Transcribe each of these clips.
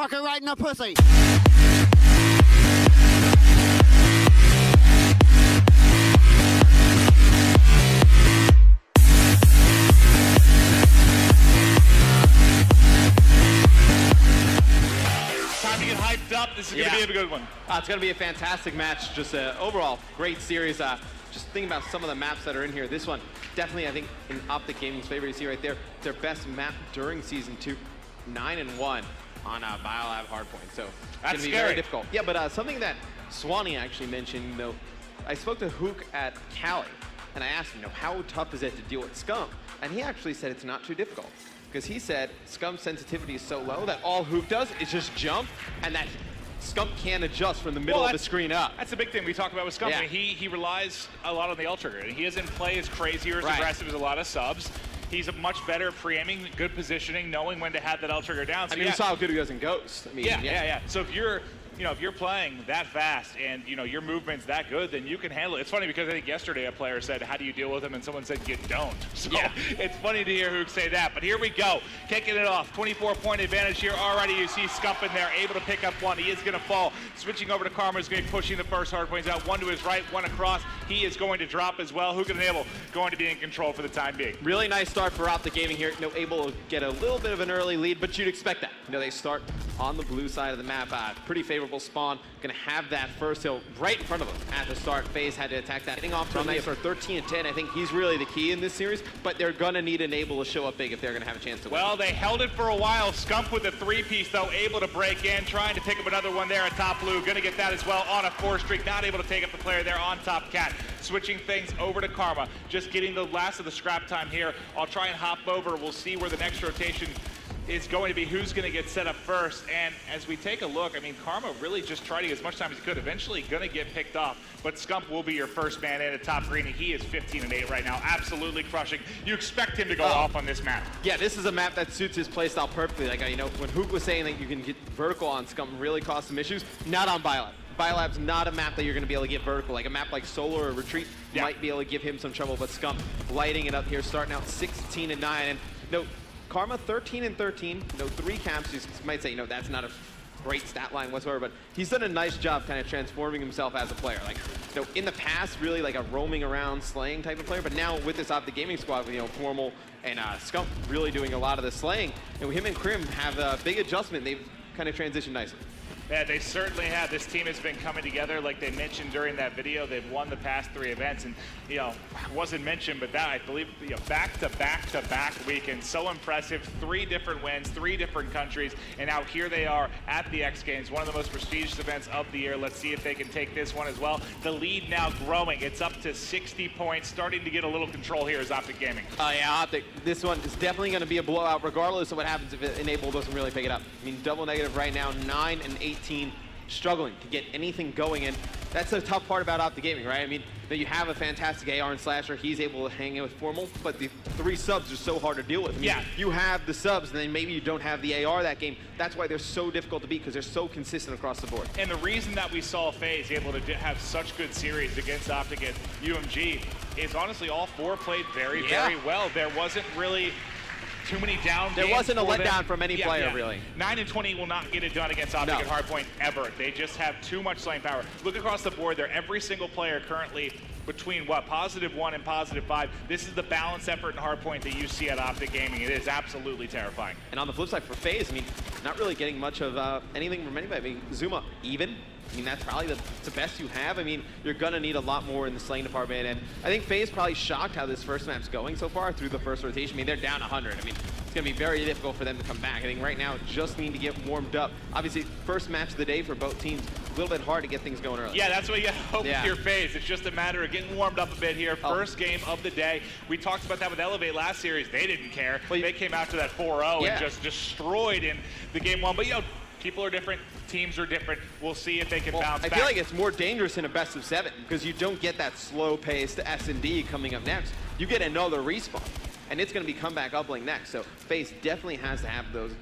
motherfucker right in the pussy. Time to get hyped up. This is going to be a good one. It's going to be a fantastic match. Just an overall great series. Just thinking about some of the maps that are in here. This one, definitely, I think, in OpTic Gaming's favor. You see right there, their best map during Season 2, 9-1 on BioLab Hardpoint. So it's going to be very difficult. Yeah, but something that Swanee actually mentioned, though, I spoke to Hook at Cali, and I asked him, how tough is it to deal with Scum? And he actually said it's not too difficult. Because he said Scum's sensitivity is so low that all Hook does is just jump, and that Scum can't adjust from the middle of the screen up. That's the big thing we talk about with Scum. Yeah. I mean, he relies a lot on the Ultra Grid. He doesn't play as crazy or as aggressive as a lot of subs. He's a much better at pre-aiming, good positioning, knowing when to have that Ultra Grid down. So I mean, you saw how good he was in Ghost. I mean, yeah. So if you're if you're playing that fast and your movement's that good, then you can handle it. It's funny because I think yesterday a player said, "How do you deal with him?" and someone said, "You don't." So it's funny to hear Hook say that. But here we go, kicking it off. 24-point advantage here already. You see Scump in there, able to pick up one. He is going to fall. Switching over to Karma is going to be pushing the first Hardpoints out. One to his right, one across. He is going to drop as well. Hook and Enable going to be in control for the time being. Really nice start for OpTic Gaming here. Able to get a little bit of an early lead, but you'd expect that. They start on the blue side of the map. Pretty favorable spawn. Going to have that first hill right in front of them at the start. FaZe had to attack that. Getting off to a nice start, 13-10. I think he's really the key in this series, but they're going to need Enable to show up big if they're going to have a chance to win. Well, they held it for a while. Scump with a three-piece, though, able to break in, trying to pick up another one there at top blue. Going to get that as well on a 4 streak. Not able to take up the player there on top Cat. Switching things over to Karma. Just getting the last of the scrap time here. I'll try and hop over. We'll see where the next rotation is going to be, who's going to get set up first. And as we take a look, I mean, Karma really just tried to get as much time as he could. Eventually going to get picked off, but Scump will be your first man in at top green, and he is 15-8 right now, absolutely crushing. You expect him to go off on this map. Yeah, this is a map that suits his playstyle perfectly. Like, when Hook was saying that you can get vertical on Scump really cause some issues, not on BioLab. BioLab's not a map that you're going to be able to get vertical. Like a map like Solar or Retreat might be able to give him some trouble, but Scump lighting it up here, starting out 16-9. And Karma 13-13, 3 caps. You might say, that's not a great stat line whatsoever, but he's done a nice job kind of transforming himself as a player. Like, in the past, really like a roaming around, slaying type of player, but now with this OpTic Gaming squad, with Formal and Scump really doing a lot of the slaying, and him and Krim have a big adjustment. They've kind of transitioned nicely. Yeah, they certainly have. This team has been coming together like they mentioned during that video. They've won the past 3 events, and wasn't mentioned, but that I believe back-to-back weekends. So impressive. 3 different wins, 3 different countries, and now here they are at the X Games, one of the most prestigious events of the year. Let's see if they can take this one as well. The lead now growing. It's up to 60 points, starting to get a little control here as OpTic Gaming. Yeah, OpTic. This one is definitely going to be a blowout, regardless of what happens if Enable doesn't really pick it up. I mean, double negative right now, 9-18. Struggling to get anything going, and that's the tough part about OpTic Gaming, right? I mean, you have a fantastic AR and Slasher. He's able to hang in with Formal, but the 3 subs are so hard to deal with. I mean, you have the subs, and then maybe you don't have the AR that game. That's why they're so difficult to beat, because they're so consistent across the board. And the reason that we saw FaZe able to have such good series against OpTic at UMG is honestly all 4 played very, very well. There wasn't really too many down There games wasn't a for letdown them. from any player, really. 9-20 will not get it done against OpTic at Hardpoint ever. They just have too much slaying power. Look across the board there. Every single player currently between +1 and +5. This is the balanced effort in Hardpoint that you see at OpTic Gaming. It is absolutely terrifying. And on the flip side for FaZe, I mean, not really getting much of anything from anybody. I mean, Zuma, even. I mean, that's probably the best you have. I mean, you're going to need a lot more in the slaying department. And I think FaZe probably shocked how this first map's going so far through the first rotation. I mean, they're down 100. I mean, it's going to be very difficult for them to come back. I think right now, just need to get warmed up. Obviously, first match of the day for both teams. A little bit hard to get things going early. Yeah, that's what you hope with your FaZe. It's just a matter of getting warmed up a bit here. First game of the day. We talked about that with Elevate last series. They didn't care. They came out to that 4-0 and just destroyed in the game 1. But, people are different. Teams are different. We'll see if they can bounce back. I feel like it's more dangerous in a best of 7 because you don't get that slow-paced S&D coming up next. You get another respawn, and it's going to be comeback uplink next. So FaZe definitely has to have those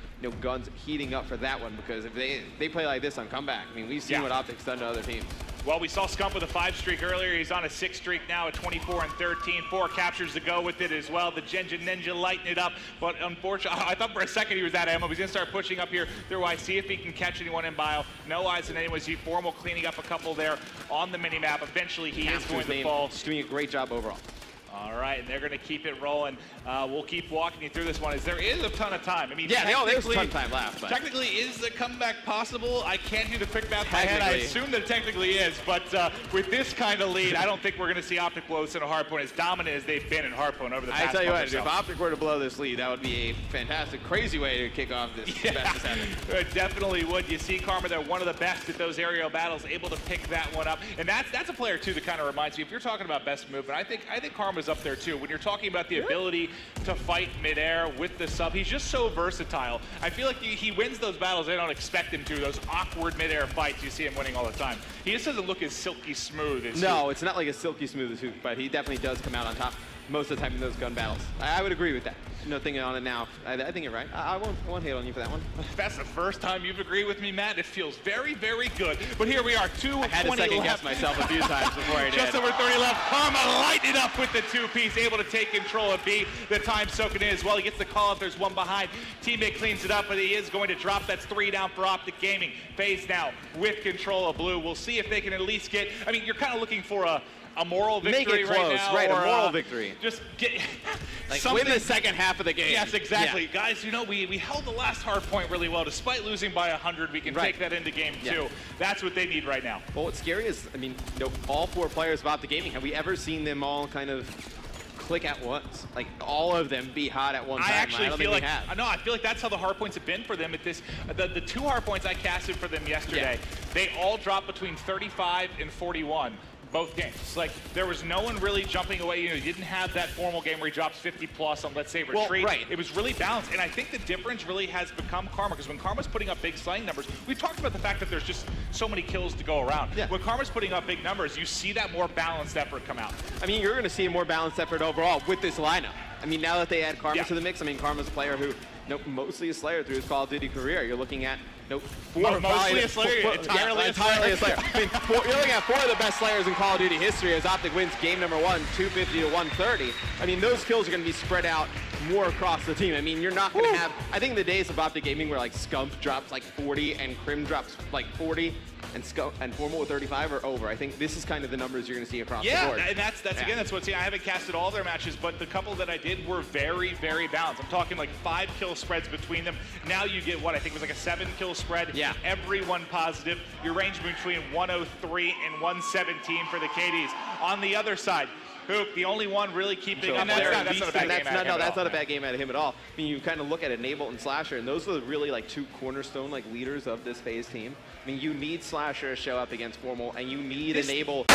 guns heating up for that one, because if they play like this on comeback, I mean, we've seen what OpTic's done to other teams. Well, we saw Scump with a 5 streak earlier. He's on a 6 streak now at 24 and 13. 4 captures to go with it as well. The Genja Ninja lighting it up, but unfortunately, I thought for a second he was out of ammo. He's going to start pushing up here through I. See if he can catch anyone in bio. No eyes in anyone. See Formal cleaning up a couple there on the minimap. Eventually, he is going to fall. Just doing a great job overall. All right, and they're going to keep it rolling. We'll keep walking you through this one. There is a ton of time. I mean, yeah, there's a ton of time left. But technically, is the comeback possible? I can't do the quick math in my head. I assume that it technically is, but with this kind of lead, I don't think we're going to see OpTic blow this in a Hardpoint as dominant as they've been in Hardpoint over the past I tell you what, month or if OpTic were to blow this lead, that would be a fantastic, crazy way to kick off this best of 7. It definitely would. You see Karma, they're one of the best at those aerial battles, able to pick that one up. And that's a player, too, that kind of reminds me, if you're talking about best movement, I think Karma's up there, too. When you're talking about the ability to fight midair with the sub, he's just so versatile. I feel like he wins those battles they don't expect him to, those awkward midair fights you see him winning all the time. He just doesn't look as silky smooth as No, it's not like a silky smooth as Hook, but he definitely does come out on top most of the time in those gun battles. I would agree with that. No thinking on it now. I think you're right. I won't hate on you for that one. That's the first time you've agreed with me, Matt. It feels very, very good. But here we are, 2:20 I had to second guess myself a few times before I did. Just over 30 left. Karma lighting it up with the 2-piece, able to take control of B. The time soaking in as well. He gets the call if there's one behind. Teammate cleans it up, but he is going to drop. That's 3 down for OpTic Gaming. FaZe now with control of blue. We'll see if they can at least get, I mean, you're kind of looking for a moral victory. Make it close, right now, right? Or, a moral victory. Just get like win the second half of the game. Yes, exactly. Yeah. Guys, you know, we held the last hard point really well. Despite losing by 100, we can take that into game 2. That's what they need right now. Well, what's scary is, I mean, you know, all 4 players of OpTic Gaming, have we ever seen them all kind of click at once? Like, all of them be hot at one time? I actually feel like, I feel like that's how the hard points have been for them at this. The 2 hard points I casted for them yesterday, they all dropped between 35 and 41. Both games. Like, there was no one really jumping away. You know, you didn't have that Formal game where he drops 50 plus on, let's say, retreat. Well, right. It was really balanced. And I think the difference really has become Karma, because when Karma's putting up big slaying numbers, we've talked about the fact that there's just so many kills to go around. Yeah. When Karma's putting up big numbers, you see that more balanced effort come out. I mean, you're going to see a more balanced effort overall with this lineup. I mean, now that they add Karma to the mix, I mean, Karma's a player who, you know, mostly a Slayer through his Call of Duty career. You're looking at, you know, mostly a Slayer, entirely a Slayer. I mean, you're looking at 4 of the best Slayers in Call of Duty history as OpTic wins game number 1, 250 to 130. I mean, those kills are going to be spread out more across the team. I mean, you're not going to have, I think the days of OpTic Gaming where like Scump drops like 40 and Crim drops like 40 and Formal with 35 are over. I think this is kind of the numbers you're going to see across the board. Yeah, and that's again, that's what's, I haven't casted all their matches, but the couple that I did were very, very balanced. I'm talking like 5 kill spreads between them. Now you get what I think was like a 7 kill spread. Yeah. Everyone positive. You're ranging between 103 and 117 for the KDs. On the other side, Hook, the only one really keeping up there. That's not a bad game out of him. No, that's not a bad game out of him at all. I mean, you kind of look at Enable and Slasher, and those are really like 2 cornerstone like leaders of this FaZe team. I mean, you need Slasher to show up against Formal, and you need Enable.